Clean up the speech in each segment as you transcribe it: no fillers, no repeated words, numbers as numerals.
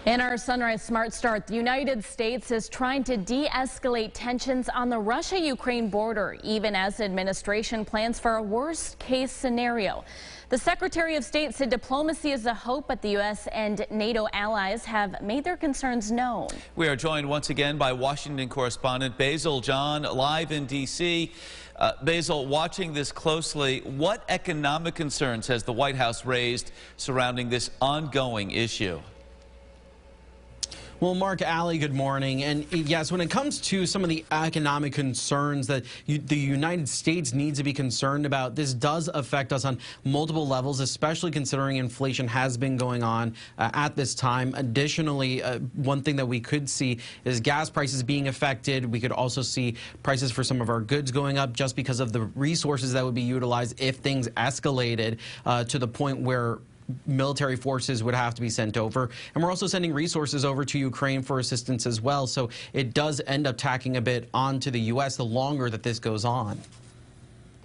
In our Sunrise Smart Start, the United States is trying to de-escalate tensions on the Russia-Ukraine border, even as the administration plans for a worst-case scenario. The Secretary of State said diplomacy is a hope, but the U.S. and NATO allies have made their concerns known. We are joined once again by Washington correspondent Basil John, live in D.C. Basil, watching this closely, what economic concerns has the White House raised surrounding this ongoing issue? Well, Mark, Alley, good morning. And yes, when it comes to some of the economic concerns that the United States needs to be concerned about, this does affect us on multiple levels, especially considering inflation has been going on at this time. Additionally, one thing that we could see is gas prices being affected. We could also see prices for some of our goods going up just because of the resources that would be utilized if things escalated to the point where military forces would have to be sent over. And we're also sending resources over to Ukraine for assistance as well. So it does end up tacking a bit onto the U.S. the longer that this goes on.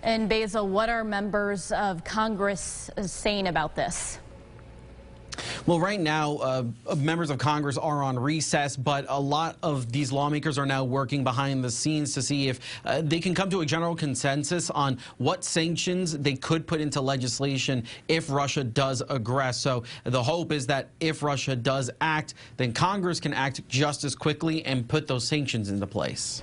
And Basil, what are members of Congress saying about this? Well, right now, members of Congress are on recess, but a lot of these lawmakers are now working behind the scenes to see if they can come to a general consensus on what sanctions they could put into legislation if Russia does aggress. So the hope is that if Russia does act, then Congress can act just as quickly and put those sanctions into place.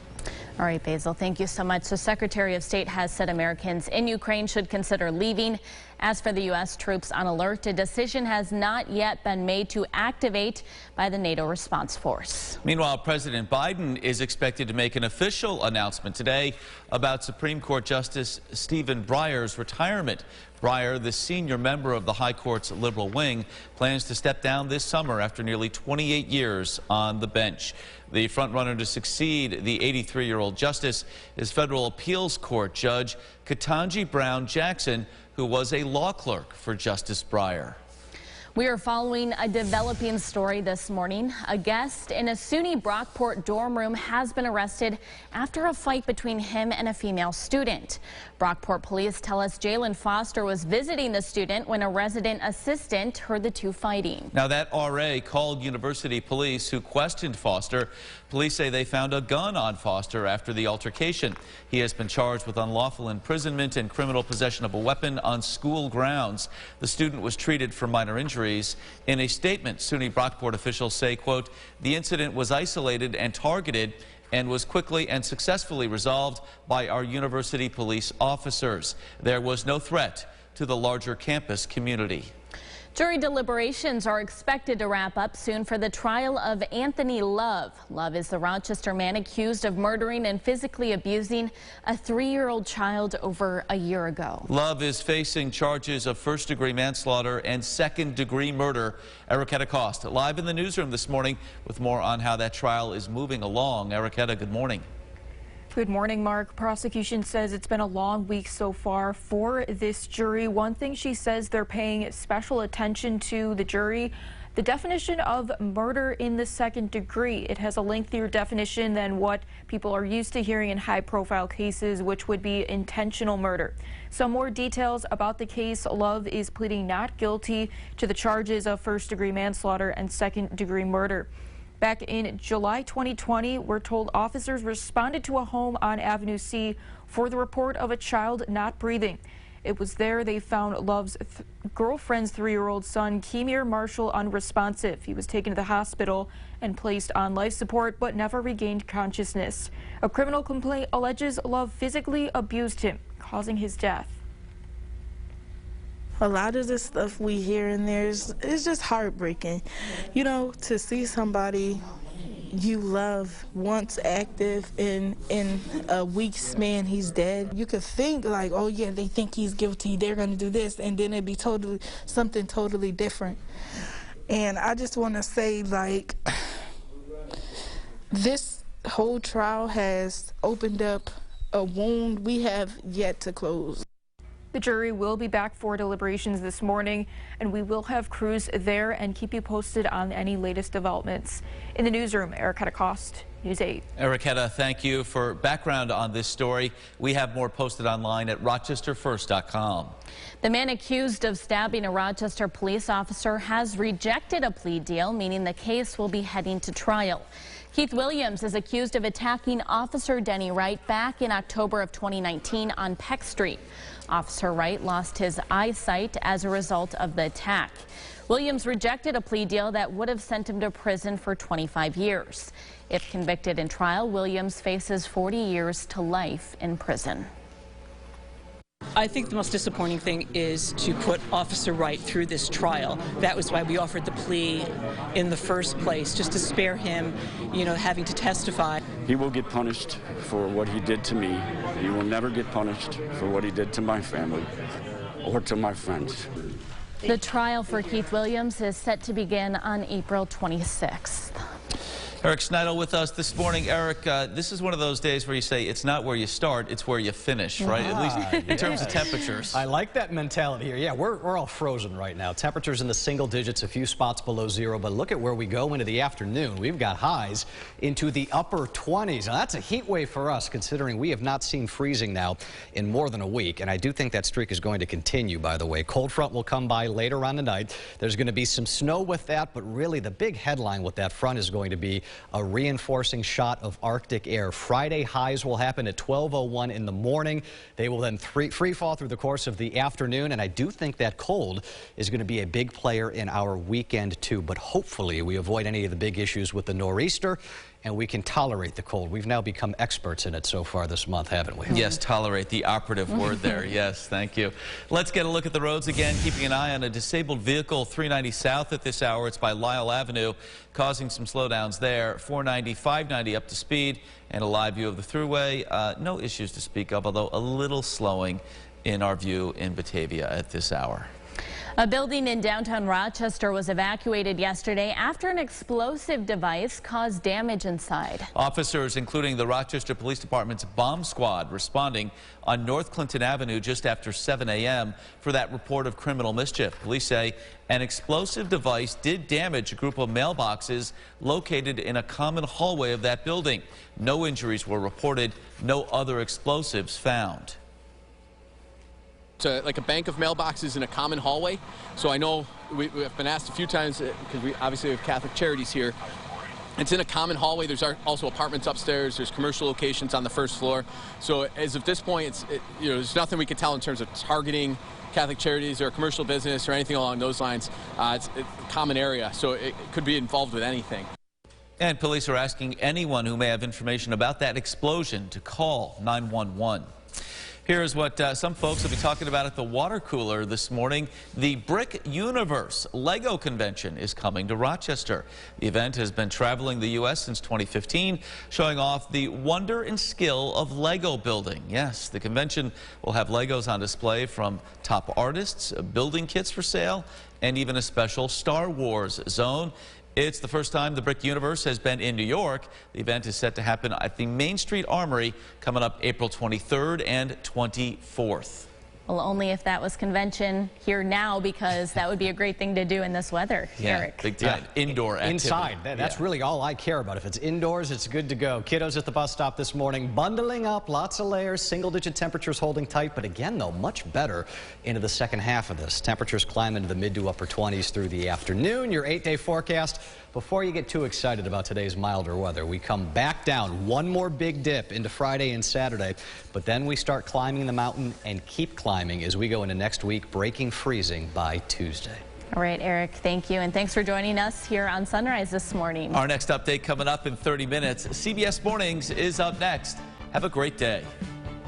All right, Basil, thank you so much. The Secretary of State has said Americans in Ukraine should consider leaving. As for the U.S. troops on alert, a decision has not yet been made to activate by the NATO response force. Meanwhile, President Biden is expected to make an official announcement today about Supreme Court Justice Stephen Breyer's retirement. Breyer, the senior member of the High Court's liberal wing, plans to step down this summer after nearly 28 years on the bench. The frontrunner to succeed the 83-year-old justice is federal appeals court judge Ketanji Brown Jackson, who was a law clerk for Justice Breyer. We are following a developing story this morning. A guest in a SUNY Brockport dorm room has been arrested after a fight between him and a female student. Brockport police tell us Jalen Foster was visiting the student when a resident assistant heard the two fighting. Now, that RA called university police, who questioned Foster. Police say they found a gun on Foster after the altercation. He has been charged with unlawful imprisonment and criminal possession of a weapon on school grounds. The student was treated for minor injuries. In a statement, SUNY Brockport officials say, quote, the incident was isolated and targeted and was quickly and successfully resolved by our university police officers. There was no threat to the larger campus community. Jury deliberations are expected to wrap up soon for the trial of Anthony Love. Love is the Rochester man accused of murdering and physically abusing a 3-year-old child over a year ago. Love is facing charges of first-degree manslaughter and second-degree murder. Erica Cost live in the newsroom this morning with more on how that trial is moving along. Erica, good morning. Good morning, Mark. Prosecution says it's been a long week so far for this jury. One thing she says they're paying special attention to the jury, the definition of murder in the second degree. It has a lengthier definition than what people are used to hearing in high-profile cases, which would be intentional murder. Some more details about the case. Love is pleading not guilty to the charges of first-degree manslaughter and second-degree murder. Back in July 2020, we're told officers responded to a home on Avenue C for the report of a child not breathing. It was there they found Love's girlfriend's 3-year-old son, Kemir Marshall, unresponsive. He was taken to the hospital and placed on life support, but never regained consciousness. A criminal complaint alleges Love physically abused him, causing his death. A lot of the stuff we hear in there is just heartbreaking. You know, to see somebody you love once active in a week span, he's dead. You could think like, oh yeah, they think he's guilty, they're gonna do this, and then it'd be something totally different. And I just wanna say, like, this whole trial has opened up a wound we have yet to close. The jury will be back for deliberations this morning, and we will have crews there and keep you posted on any latest developments. In the newsroom, Erica Cost. News 8. Erica, thank you for background on this story. We have more posted online at rochesterfirst.com. The man accused of stabbing a Rochester police officer has rejected a plea deal, meaning the case will be heading to trial. Keith Williams is accused of attacking Officer Denny Wright back in October of 2019 on Peck Street. Officer Wright lost his eyesight as a result of the attack. Williams rejected a plea deal that would have sent him to prison for 25 years. If convicted in trial, Williams faces 40 years to life in prison. I think the most disappointing thing is to put Officer Wright through this trial. That was why we offered the plea in the first place, just to spare him, having to testify. He will get punished for what he did to me. He will never get punished for what he did to my family or to my friends. The trial for Keith Williams is set to begin on April 26th. Eric Schneidel with us this morning. Eric, this is one of those days where you say it's not where you start, it's where you finish, right? At least in terms of temperatures. I like that mentality here. Yeah, we're all frozen right now. Temperatures in the single digits, a few spots below zero, but look at where we go into the afternoon. We've got highs into the upper 20s. Now, that's a heat wave for us, considering we have not seen freezing now in more than a week, and I do think that streak is going to continue, by the way. Cold front will come by later on tonight. There's going to be some snow with that, but really the big headline with that front is going to be a reinforcing shot of Arctic air. Friday highs will happen at 12:01 in the morning. They will then free fall through the course of the afternoon, and I do think that cold is going to be a big player in our weekend too, but hopefully we avoid any of the big issues with the nor'easter and we can tolerate the cold. We've now become experts in it so far this month, haven't we? Yes, tolerate, the operative word there. Yes, thank you. Let's get a look at the roads again, keeping an eye on a disabled vehicle 390 south at this hour. It's by Lyle Avenue, causing some slowdowns there. 490, 590 up to speed, and a live view of the thruway. No issues to speak of, although a little slowing in our view in Batavia at this hour. A building in downtown Rochester was evacuated yesterday after an explosive device caused damage inside. Officers, including the Rochester Police Department's bomb squad, responding on North Clinton Avenue just after 7 a.m. for that report of criminal mischief. Police say an explosive device did damage a group of mailboxes located in a common hallway of that building. No injuries were reported, no other explosives found. To like a bank of mailboxes in a common hallway. So I know we've been asked a few times, because we obviously have Catholic Charities here. It's in a common hallway. There's also apartments upstairs. There's commercial locations on the first floor. So as of this point, there's nothing we can tell in terms of targeting Catholic Charities or a commercial business or anything along those lines. It's a common area, so it could be involved with anything. And police are asking anyone who may have information about that explosion to call 911. Here's what some folks will be talking about at the water cooler this morning. The Brick Universe Lego Convention is coming to Rochester. The event has been traveling the U.S. since 2015, showing off the wonder and skill of Lego building. Yes, the convention will have Legos on display from top artists, building kits for sale, and even a special Star Wars zone. It's the first time the Brick Universe has been in New York. The event is set to happen at the Main Street Armory coming up April 23rd and 24th. Well, only if that was convention here now, because that would be a great thing to do in this weather, yeah, Eric. Big time. Indoor activity. Inside. That's really all I care about. If it's indoors, it's good to go. Kiddos at the bus stop this morning, bundling up, lots of layers, single-digit temperatures holding tight, but again, though, much better into the second half of this. Temperatures climb into the mid to upper 20s through the afternoon. Your 8-day forecast. Before you get too excited about today's milder weather, we come back down, one more big dip into Friday and Saturday, but then we start climbing the mountain and keep climbing as we go into next week, breaking freezing by Tuesday. All right, Eric, thank you, and thanks for joining us here on Sunrise this morning. Our next update coming up in 30 minutes. CBS Mornings is up next. Have a great day.